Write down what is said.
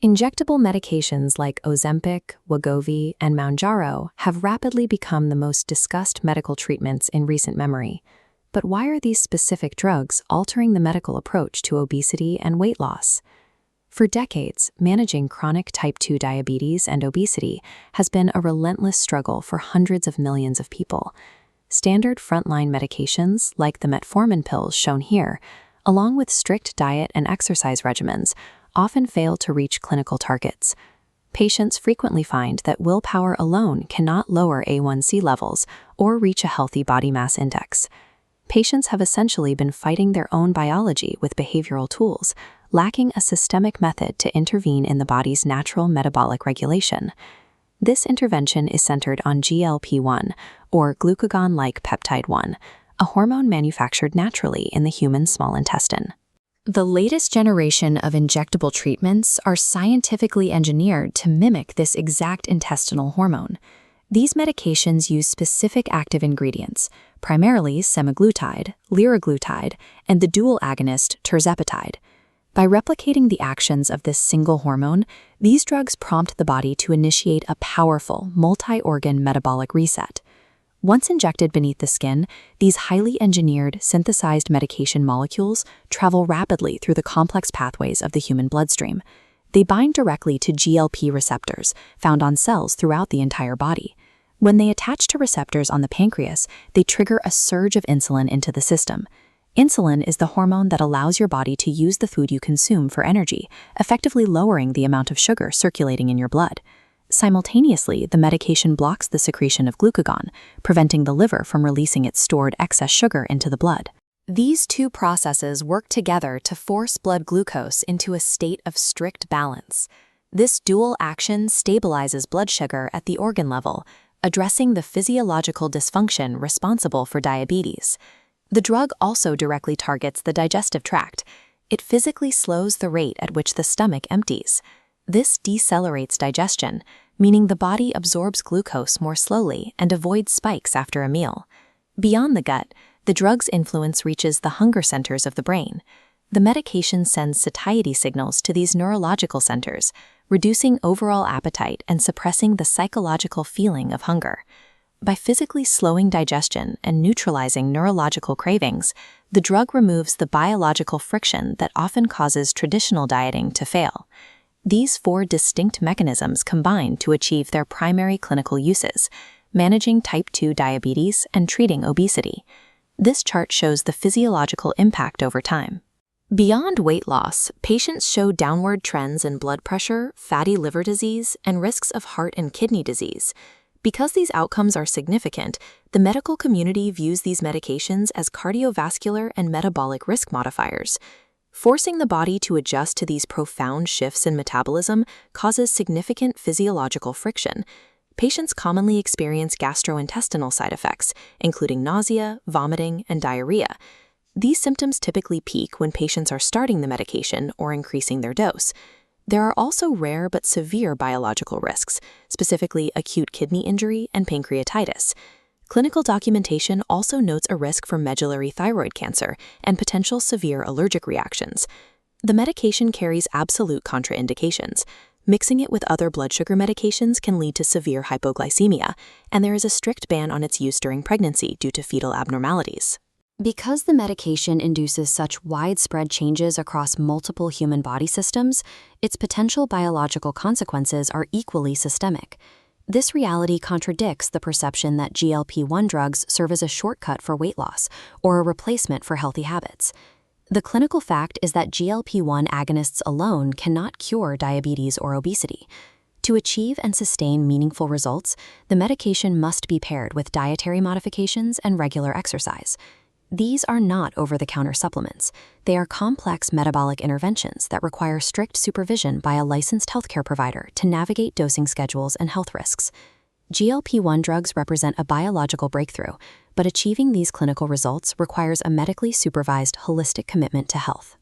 Injectable medications like Ozempic, Wegovy, and Mounjaro have rapidly become the most discussed medical treatments in recent memory. But why are these specific drugs altering the medical approach to obesity and weight loss? For decades, managing chronic type 2 diabetes and obesity has been a relentless struggle for hundreds of millions of people. Standard frontline medications, like the metformin pills shown here, along with strict diet and exercise regimens, often fail to reach clinical targets. Patients frequently find that willpower alone cannot lower A1C levels or reach a healthy body mass index. Patients have essentially been fighting their own biology with behavioral tools, lacking a systemic method to intervene in the body's natural metabolic regulation. This intervention is centered on GLP-1, or glucagon-like peptide 1, a hormone manufactured naturally in the human small intestine. The latest generation of injectable treatments are scientifically engineered to mimic this exact intestinal hormone. These medications use specific active ingredients, primarily semaglutide, liraglutide, and the dual agonist Tirzepatide. By replicating the actions of this single hormone, these drugs prompt the body to initiate a powerful, multi-organ metabolic reset. Once injected beneath the skin, these highly engineered, synthesized medication molecules travel rapidly through the complex pathways of the human bloodstream. They bind directly to GLP receptors, found on cells throughout the entire body. When they attach to receptors on the pancreas, they trigger a surge of insulin into the system. Insulin is the hormone that allows your body to use the food you consume for energy, effectively lowering the amount of sugar circulating in your blood. Simultaneously, the medication blocks the secretion of glucagon, preventing the liver from releasing its stored excess sugar into the blood. These two processes work together to force blood glucose into a state of strict balance. This dual action stabilizes blood sugar at the organ level, addressing the physiological dysfunction responsible for diabetes. The drug also directly targets the digestive tract. It physically slows the rate at which the stomach empties. This decelerates digestion, meaning the body absorbs glucose more slowly and avoids spikes after a meal. Beyond the gut, the drug's influence reaches the hunger centers of the brain. The medication sends satiety signals to these neurological centers, reducing overall appetite and suppressing the psychological feeling of hunger. By physically slowing digestion and neutralizing neurological cravings, the drug removes the biological friction that often causes traditional dieting to fail. These four distinct mechanisms combine to achieve their primary clinical uses: managing type 2 diabetes and treating obesity. This chart shows the physiological impact over time. Beyond weight loss, patients show downward trends in blood pressure, fatty liver disease, and risks of heart and kidney disease. Because these outcomes are significant, the medical community views these medications as cardiovascular and metabolic risk modifiers. Forcing the body to adjust to these profound shifts in metabolism causes significant physiological friction. Patients commonly experience gastrointestinal side effects, including nausea, vomiting, and diarrhea. These symptoms typically peak when patients are starting the medication or increasing their dose. There are also rare but severe biological risks, specifically acute kidney injury and pancreatitis. Clinical documentation also notes a risk for medullary thyroid cancer and potential severe allergic reactions. The medication carries absolute contraindications. Mixing it with other blood sugar medications can lead to severe hypoglycemia, and there is a strict ban on its use during pregnancy due to fetal abnormalities. Because the medication induces such widespread changes across multiple human body systems, its potential biological consequences are equally systemic. This reality contradicts the perception that GLP-1 drugs serve as a shortcut for weight loss or a replacement for healthy habits. The clinical fact is that GLP-1 agonists alone cannot cure diabetes or obesity. To achieve and sustain meaningful results, the medication must be paired with dietary modifications and regular exercise. These are not over-the-counter supplements. They are complex metabolic interventions that require strict supervision by a licensed healthcare provider to navigate dosing schedules and health risks. GLP-1 drugs represent a biological breakthrough, but achieving these clinical results requires a medically supervised, holistic commitment to health.